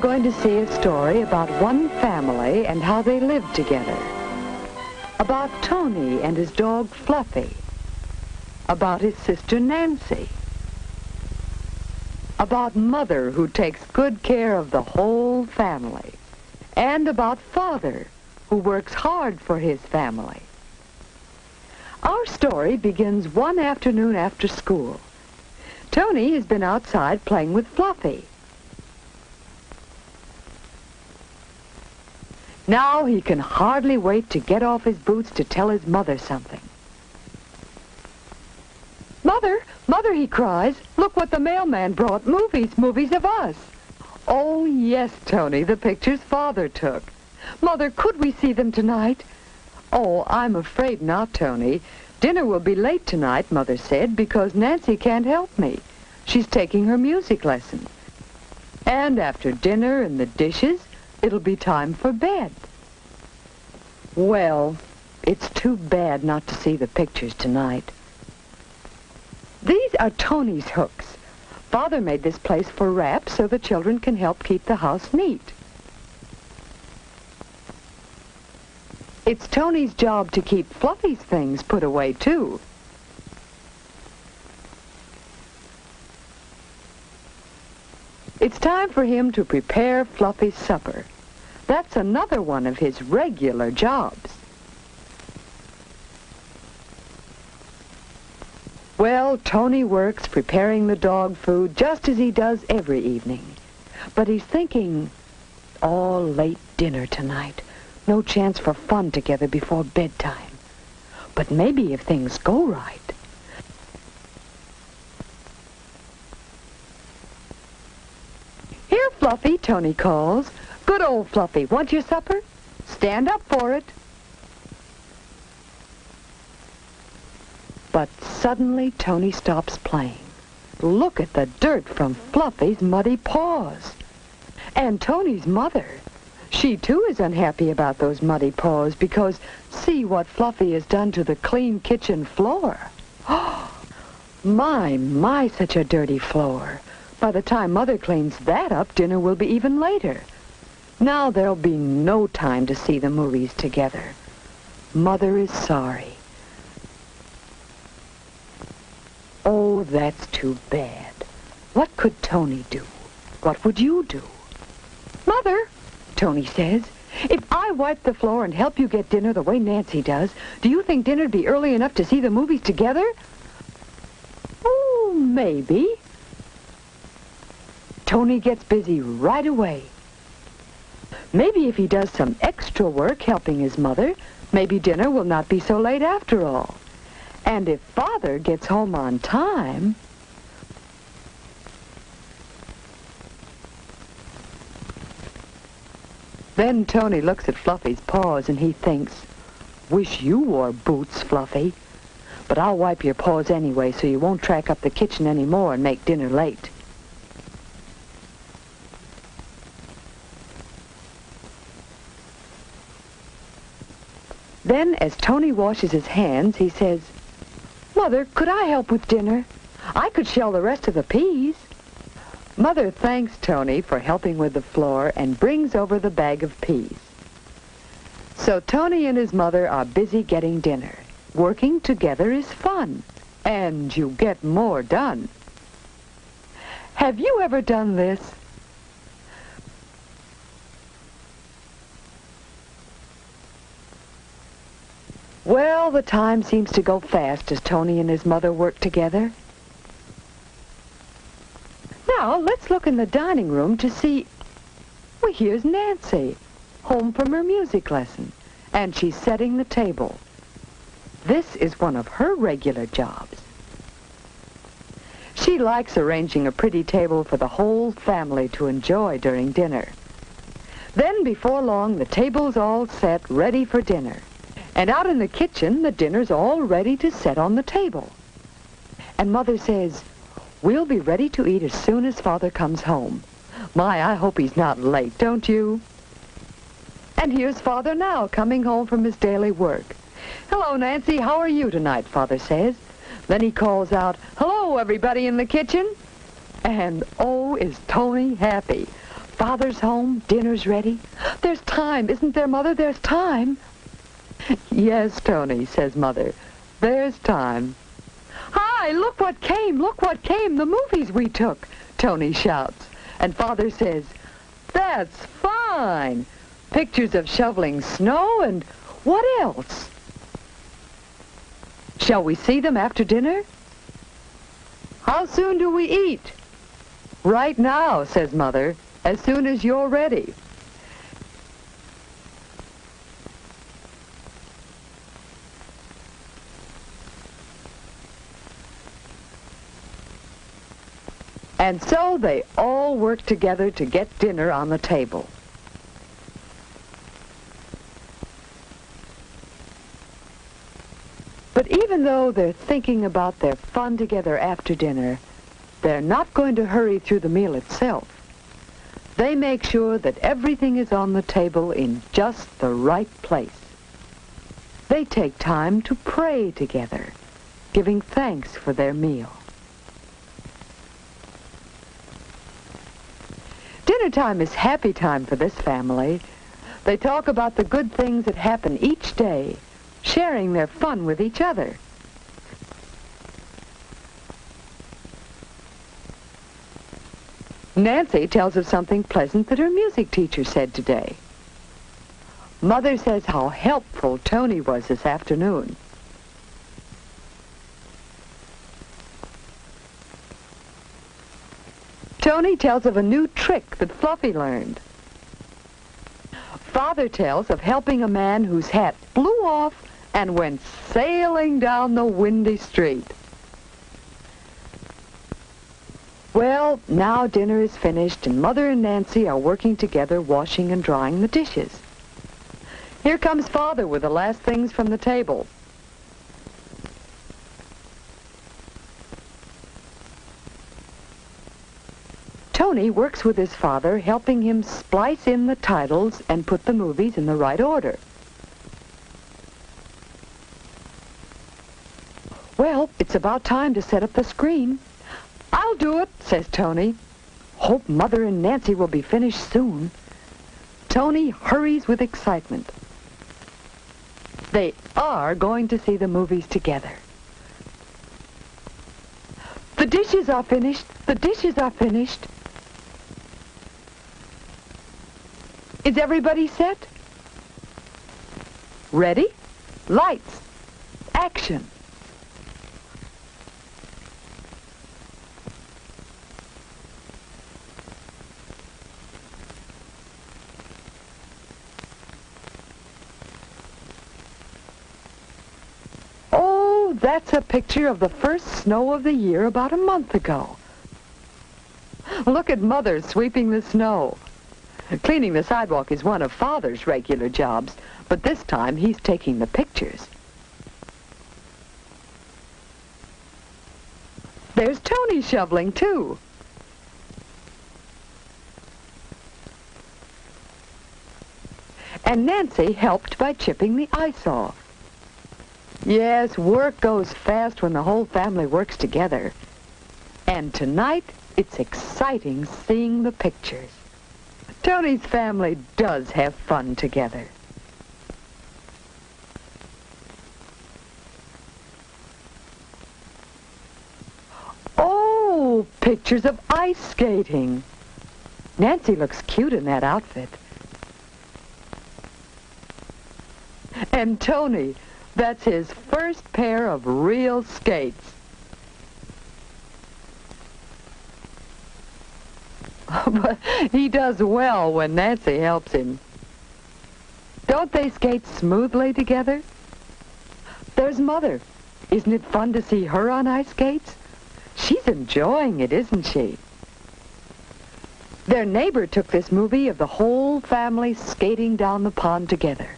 going to see a story about one family and how they lived together. About Tony and his dog Fluffy. About his sister Nancy. About Mother, who takes good care of the whole family. And about Father, who works hard for his family. Our story begins one afternoon after school. Tony has been outside playing with Fluffy. Now he can hardly wait to get off his boots to tell his mother something. "Mother, Mother," he cries, "look what the mailman brought. Movies of us." "Oh, yes, Tony, the pictures Father took. Mother, could we see them tonight?" "Oh, I'm afraid not, Tony. Dinner will be late tonight," Mother said, "because Nancy can't help me. She's taking her music lesson. And after dinner and the dishes, it'll be time for bed." Well, it's too bad not to see the pictures tonight. These are Tony's hooks. Father made this place for wraps so the children can help keep the house neat. It's Tony's job to keep Fluffy's things put away, too. It's time for him to prepare Fluffy's supper. That's another one of his regular jobs. Well, Tony works preparing the dog food just as he does every evening. But he's thinking, late dinner tonight. No chance for fun together before bedtime. But maybe if things go right. "Here, Fluffy," Tony calls. "Good old Fluffy, want your supper? Stand up for it." But suddenly Tony stops playing. Look at the dirt from Fluffy's muddy paws. And Tony's mother. She, too, is unhappy about those muddy paws because see what Fluffy has done to the clean kitchen floor. My, such a dirty floor. By the time Mother cleans that up, dinner will be even later. Now there'll be no time to see the movies together. Mother is sorry. Oh, that's too bad. What could Tony do? What would you do? "Mother," Tony says, "if I wipe the floor and help you get dinner the way Nancy does, do you think dinner'd be early enough to see the movies together?" "Oh, maybe." Tony gets busy right away. Maybe if he does some extra work helping his mother, maybe dinner will not be so late after all. And if Father gets home on time... Then Tony looks at Fluffy's paws and he thinks, "Wish you wore boots, Fluffy. But I'll wipe your paws anyway so you won't track up the kitchen anymore and make dinner late." Then, as Tony washes his hands, he says, "Mother, could I help with dinner? I could shell the rest of the peas." Mother thanks Tony for helping with the floor and brings over the bag of peas. So Tony and his mother are busy getting dinner. Working together is fun, and you get more done. Have you ever done this? Well, the time seems to go fast as Tony and his mother work together. Now, let's look in the dining room to see... Well, here's Nancy, home from her music lesson, and she's setting the table. This is one of her regular jobs. She likes arranging a pretty table for the whole family to enjoy during dinner. Then, before long, the table's all set, ready for dinner. And out in the kitchen, the dinner's all ready to set on the table. And Mother says, "We'll be ready to eat as soon as Father comes home." My, I hope he's not late, don't you? And here's Father now, coming home from his daily work. "Hello, Nancy, how are you tonight?" Father says. Then he calls out, "Hello, everybody in the kitchen." And oh, is Tony happy. Father's home, dinner's ready. There's time, isn't there, Mother? There's time. Yes, Tony, says Mother. There's time. Hi, look what came, the movies we took, Tony shouts. And Father says, that's fine. Pictures of shoveling snow and what else? Shall we see them after dinner? How soon do we eat? Right now, says Mother, as soon as you're ready. And so they all work together to get dinner on the table. But even though they're thinking about their fun together after dinner, they're not going to hurry through the meal itself. They make sure that everything is on the table in just the right place. They take time to pray together, giving thanks for their meal. Dinner time is happy time for this family. They talk about the good things that happen each day, sharing their fun with each other. Nancy tells of something pleasant that her music teacher said today. Mother says how helpful Tony was this afternoon. Tony tells of a new trick that Fluffy learned. Father tells of helping a man whose hat blew off and went sailing down the windy street. Well, now dinner is finished and Mother and Nancy are working together washing and drying the dishes. Here comes Father with the last things from the table. Tony works with his father, helping him splice in the titles and put the movies in the right order. Well, it's about time to set up the screen. I'll do it, says Tony. Hope Mother and Nancy will be finished soon. Tony hurries with excitement. They are going to see the movies together. The dishes are finished. The dishes are finished. Is everybody set? Ready? Lights. Action. Oh, that's a picture of the first snow of the year about a month ago. Look at Mother sweeping the snow. Cleaning the sidewalk is one of Father's regular jobs, but this time he's taking the pictures. There's Tony shoveling, too. And Nancy helped by chipping the ice off. Yes, work goes fast when the whole family works together. And tonight, it's exciting seeing the pictures. Tony's family does have fun together. Oh, pictures of ice skating. Nancy looks cute in that outfit. And Tony, that's his first pair of real skates. But he does well when Nancy helps him. Don't they skate smoothly together? There's Mother. Isn't it fun to see her on ice skates? She's enjoying it, isn't she? Their neighbor took this movie of the whole family skating down the pond together.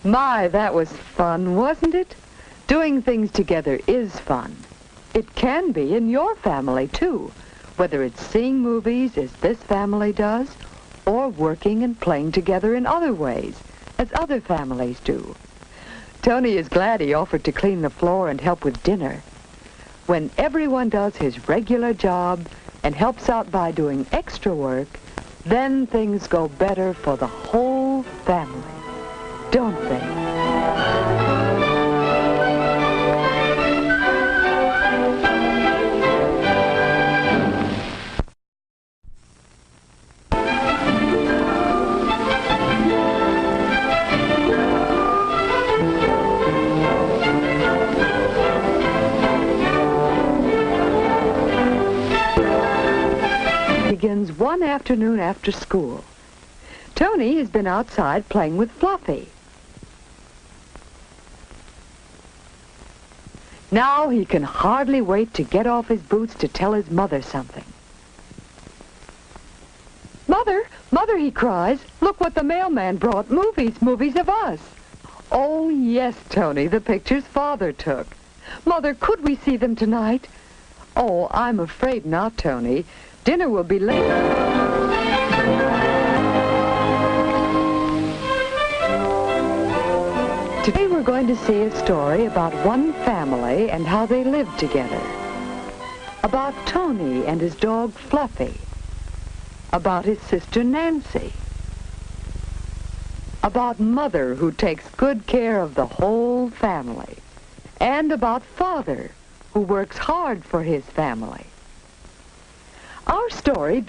My, that was fun, wasn't it? Doing things together is fun. It can be in your family, too, whether it's seeing movies, as this family does, or working and playing together in other ways, as other families do. Tony is glad he offered to clean the floor and help with dinner. when everyone does his regular job and helps out by doing extra work, then things go better for the whole family, don't they? Begins one afternoon after school. Tony has been outside playing with Fluffy. Now he can hardly wait to get off his boots to tell his mother something. "Mother, Mother," he cries, "look what the mailman brought, movies of us." "Oh, yes, Tony, the pictures Father took. Mother, could we see them tonight?" "Oh, I'm afraid not, Tony. Dinner will be late." Today we're going to see a story about one family and how they lived together. About Tony and his dog Fluffy. About his sister Nancy. About Mother, who takes good care of the whole family. And about Father, who works hard for his family. Our story